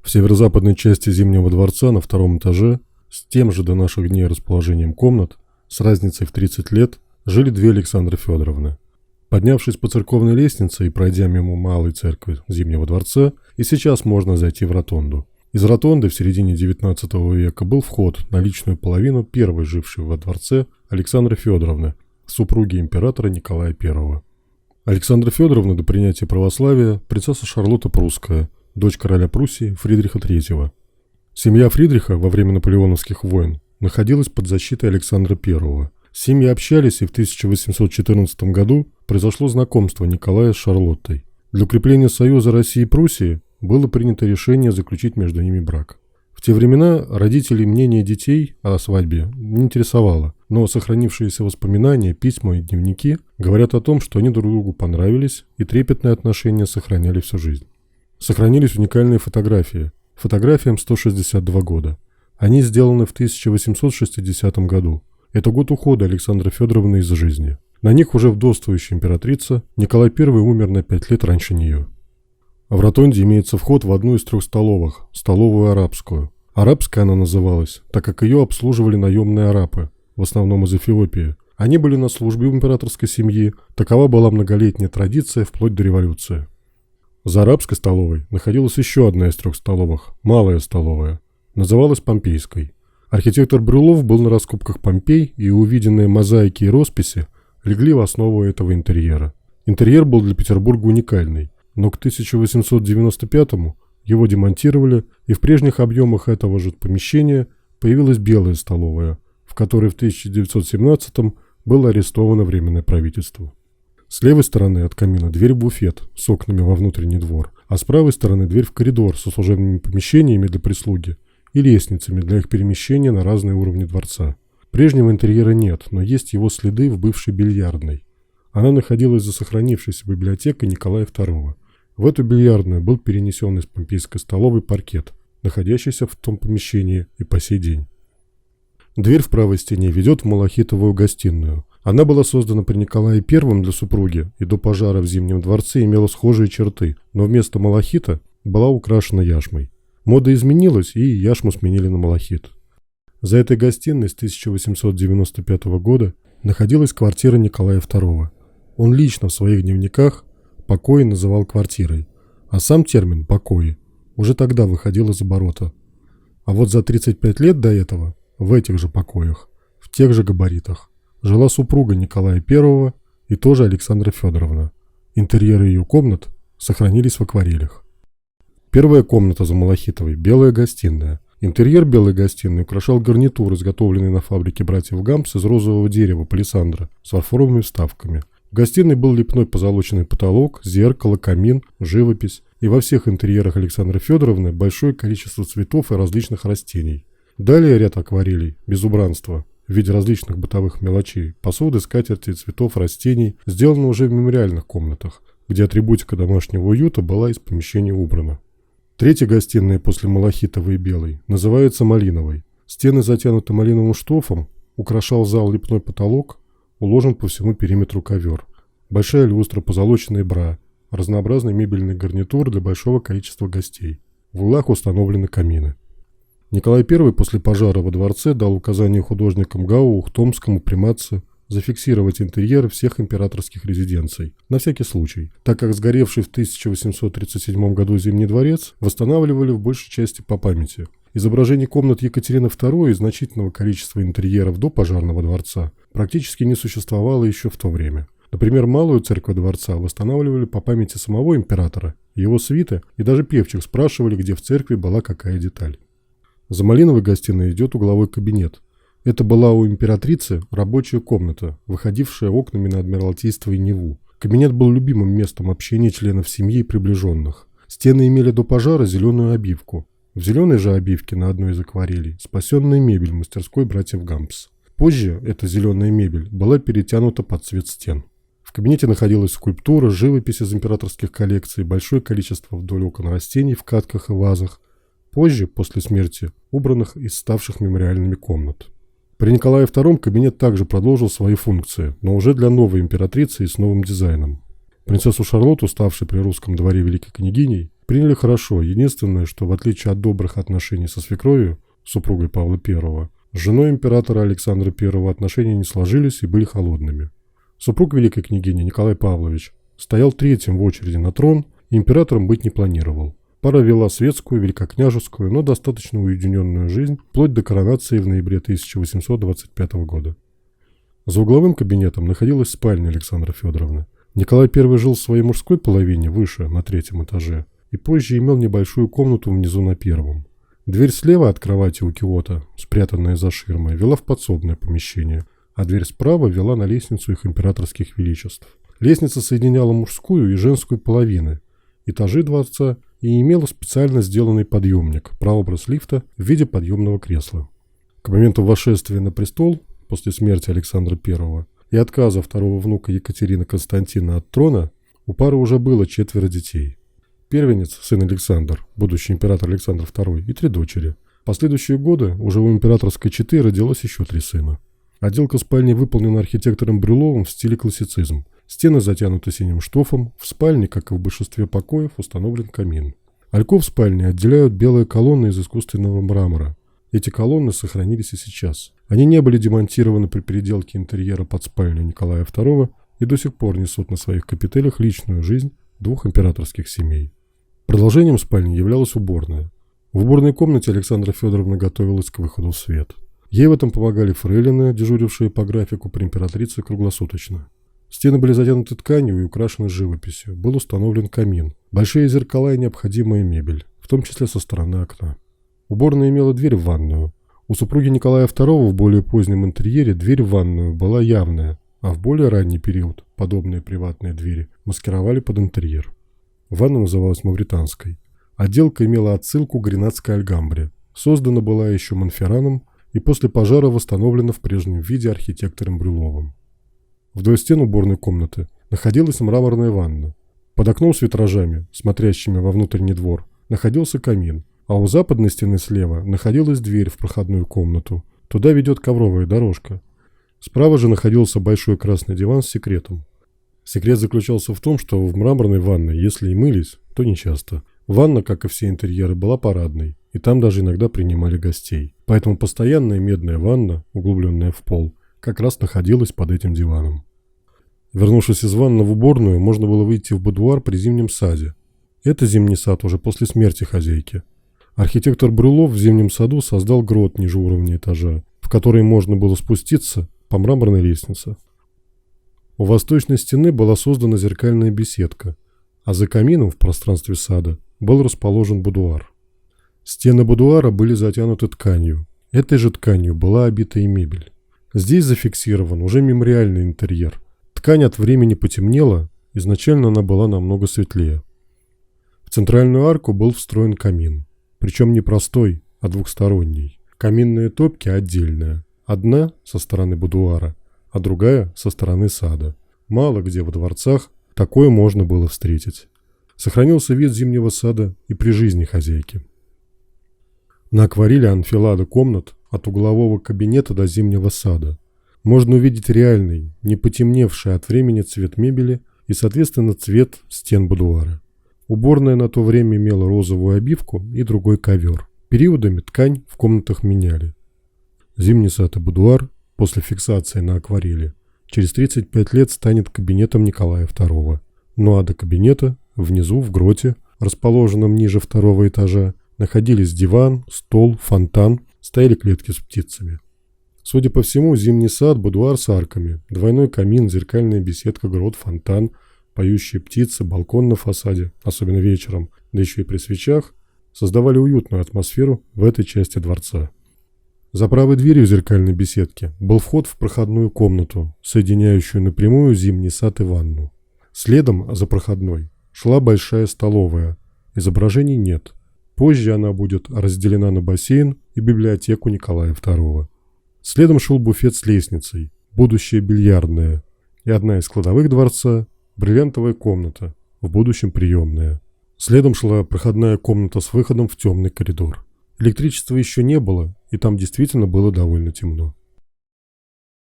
В северо-западной части Зимнего дворца на втором этаже, с тем же до наших дней расположением комнат, с разницей в 30 лет, жили две Александры Федоровны. Поднявшись по церковной лестнице и пройдя мимо малой церкви Зимнего дворца, и сейчас можно зайти в ротонду. Из ротонды в середине XIX века был вход на личную половину первой жившей во дворце Александры Федоровны, супруги императора Николая I. Александра Федоровна до принятия православия принцесса Шарлотта Прусская, дочь короля Пруссии Фридриха III. Семья Фридриха во время наполеоновских войн находилась под защитой Александра I. Семьи общались, и в 1814 году произошло знакомство Николая с Шарлоттой. Для укрепления союза России и Пруссии было принято решение заключить между ними брак. В те времена родителей мнение детей о свадьбе не интересовало, но сохранившиеся воспоминания, письма и дневники говорят о том, что они друг другу понравились и трепетные отношения сохраняли всю жизнь. Сохранились уникальные фотографии. Фотографиям 162 года. Они сделаны в 1860 году. Это год ухода Александры Федоровны из жизни. На них уже вдовствующая императрица, Николай I умер на 5 лет раньше нее. В ротонде имеется вход в одну из 3 столовых, столовую арабскую. Арабская она называлась, так как ее обслуживали наемные арабы, в основном из Эфиопии. Они были на службе у императорской семьи, такова была многолетняя традиция вплоть до революции. За арабской столовой находилась еще одна из 3 столовых, малая столовая. Называлась Помпейской. Архитектор Брюлов был на раскопках Помпей, и увиденные мозаики и росписи легли в основу этого интерьера. Интерьер был для Петербурга уникальный, но к 1895-му его демонтировали, и в прежних объемах этого же помещения появилась белая столовая, в которой в 1917-м было арестовано Временное правительство. С левой стороны от камина дверь в буфет с окнами во внутренний двор, а с правой стороны дверь в коридор со служебными помещениями для прислуги и лестницами для их перемещения на разные уровни дворца. Прежнего интерьера нет, но есть его следы в бывшей бильярдной. Она находилась за сохранившейся библиотекой Николая II. В эту бильярдную был перенесен из Помпейской столовой паркет, находящийся в том помещении и по сей день. Дверь в правой стене ведет в малахитовую гостиную. Она была создана при Николае I для супруги и до пожара в Зимнем дворце имела схожие черты, но вместо малахита была украшена яшмой. Мода изменилась, и яшму сменили на малахит. За этой гостиной с 1895 года находилась квартира Николая II. Он лично в своих дневниках покои называл квартирой, а сам термин «покои» уже тогда выходил из оборота. А вот за 35 лет до этого в этих же покоях, в тех же габаритах, жила супруга Николая I и тоже Александра Федоровна. Интерьеры ее комнат сохранились в акварелях. Первая комната за малахитовой – белая гостиная. Интерьер белой гостиной украшал гарнитур, изготовленный на фабрике братьев Гампс из розового дерева палисандра с фарфоровыми вставками. В гостиной был лепной позолоченный потолок, зеркало, камин, живопись. И во всех интерьерах Александры Федоровны большое количество цветов и различных растений. Далее ряд акварелей, без убранства, в виде различных бытовых мелочей, посуды, скатерти, цветов, растений, сделаны уже в мемориальных комнатах, где атрибутика домашнего уюта была из помещения убрана. Третья гостиная после малахитовой и белой называется малиновой. Стены затянуты малиновым штофом, украшал зал лепной потолок, уложен по всему периметру ковер. Большая люстра, позолоченная бра, разнообразный мебельный гарнитур для большого количества гостей. В углах установлены камины. Николай I после пожара во дворце дал указание художникам Гау, Ухтомскому, Приматце зафиксировать интерьеры всех императорских резиденций, на всякий случай, так как сгоревший в 1837 году Зимний дворец восстанавливали в большей части по памяти. Изображений комнат Екатерины II и значительного количества интерьеров до пожарного дворца практически не существовало еще в то время. Например, малую церковь дворца восстанавливали по памяти самого императора, его свиты, и даже певчих спрашивали, где в церкви была какая деталь. За малиновой гостиной идет угловой кабинет. Это была у императрицы рабочая комната, выходившая окнами на Адмиралтейство и Неву. Кабинет был любимым местом общения членов семьи и приближенных. Стены имели до пожара зеленую обивку. В зеленой же обивке на одной из акварелей спасенная мебель мастерской братьев Гампс. Позже эта зеленая мебель была перетянута под цвет стен. В кабинете находилась скульптура, живопись из императорских коллекций, большое количество вдоль окон растений в катках и вазах. Позже, после смерти, убранных из ставших мемориальными комнат. При Николае II кабинет также продолжил свои функции, но уже для новой императрицы и с новым дизайном. Принцессу Шарлотту, ставшей при русском дворе великой княгиней, Приняли хорошо, единственное, что в отличие от добрых отношений со свекровью, супругой Павла I, с женой императора Александра I отношения не сложились и были холодными. Супруг великой княгини Николай Павлович стоял третьим в очереди на трон и императором быть не планировал. Пара вела светскую, великокняжескую, но достаточно уединенную жизнь, вплоть до коронации в ноябре 1825 года. За угловым кабинетом находилась спальня Александры Федоровны. Николай I жил в своей мужской половине, выше, на третьем этаже, и позже имел небольшую комнату внизу на первом. Дверь слева от кровати у киота, спрятанная за ширмой, вела в подсобное помещение, а дверь справа вела на лестницу их императорских величеств. Лестница соединяла мужскую и женскую половины, этажи дворца, и имела специально сделанный подъемник, прообраз лифта в виде подъемного кресла. К моменту восшествия на престол, после смерти Александра I и отказа второго внука Екатерины Константина от трона, у пары уже было 4 детей. Первенец, сын Александр, будущий император Александр II, и 3 дочери. В последующие годы уже у императорской четы родилось еще 3 сына. Отделка спальни выполнена архитектором Брюловым в стиле классицизм. Стены затянуты синим штофом, в спальне, как и в большинстве покоев, установлен камин. Альков спальни отделяют белые колонны из искусственного мрамора. Эти колонны сохранились и сейчас. Они не были демонтированы при переделке интерьера под спальню Николая II и до сих пор несут на своих капителях личную жизнь 2 императорских семей. Продолжением спальни являлась уборная. В уборной комнате Александра Федоровна готовилась к выходу в свет. Ей в этом помогали фрейлины, дежурившие по графику при императрице круглосуточно. Стены были затянуты тканью и украшены живописью. Был установлен камин, большие зеркала и необходимая мебель, в том числе со стороны окна. Уборная имела дверь в ванную. У супруги Николая II в более позднем интерьере дверь в ванную была явная, а в более ранний период подобные приватные двери маскировали под интерьер. Ванна называлась мавританской. Отделка имела отсылку к гренадской альгамбре. Создана была еще Монферраном и после пожара восстановлена в прежнем виде архитектором Брюловым. Вдоль стен уборной комнаты находилась мраморная ванна. Под окном с витражами, смотрящими во внутренний двор, находился камин, а у западной стены слева находилась дверь в проходную комнату. Туда ведет ковровая дорожка. Справа же находился большой красный диван с секретом. Секрет заключался в том, что в мраморной ванной, если и мылись, то нечасто. Ванна, как и все интерьеры, была парадной, и там даже иногда принимали гостей. Поэтому постоянная медная ванна, углубленная в пол, как раз находилась под этим диваном. Вернувшись из ванны в уборную, можно было выйти в будуар при зимнем саде. Это зимний сад уже после смерти хозяйки. Архитектор Брюлов в зимнем саду создал грот ниже уровня этажа, в который можно было спуститься по мраморной лестнице. У восточной стены была создана зеркальная беседка, а за камином в пространстве сада был расположен будуар. Стены будуара были затянуты тканью. Этой же тканью была обита и мебель. Здесь зафиксирован уже мемориальный интерьер. Ткань от времени потемнела, изначально она была намного светлее. В центральную арку был встроен камин. Причем не простой, а двухсторонний. Каминные топки отдельная. Одна со стороны будуара, а другая со стороны сада. Мало где во дворцах такое можно было встретить. Сохранился вид зимнего сада и при жизни хозяйки. На акварели анфилада комнат от углового кабинета до зимнего сада. Можно увидеть реальный, не потемневший от времени цвет мебели и, соответственно, цвет стен будуара. Уборная на то время имела розовую обивку и другой ковер. Периодами ткань в комнатах меняли. Зимний сад и будуар после фиксации на акварели через 35 лет станет кабинетом Николая II. Ну а до кабинета, внизу, в гроте, расположенном ниже 2-го этажа, находились диван, стол, фонтан, стояли клетки с птицами. Судя по всему, зимний сад, будуар с арками, двойной камин, зеркальная беседка, грот, фонтан, поющие птицы, балкон на фасаде, особенно вечером, да еще и при свечах, создавали уютную атмосферу в этой части дворца. За правой дверью зеркальной беседки был вход в проходную комнату, соединяющую напрямую зимний сад и ванну. Следом за проходной шла большая столовая. Изображений нет. Позже она будет разделена на бассейн и библиотеку Николая II. Следом шел буфет с лестницей, будущая бильярдная, и одна из кладовых дворца – бриллиантовая комната, в будущем приемная. Следом шла проходная комната с выходом в темный коридор. Электричества еще не было, и там действительно было довольно темно.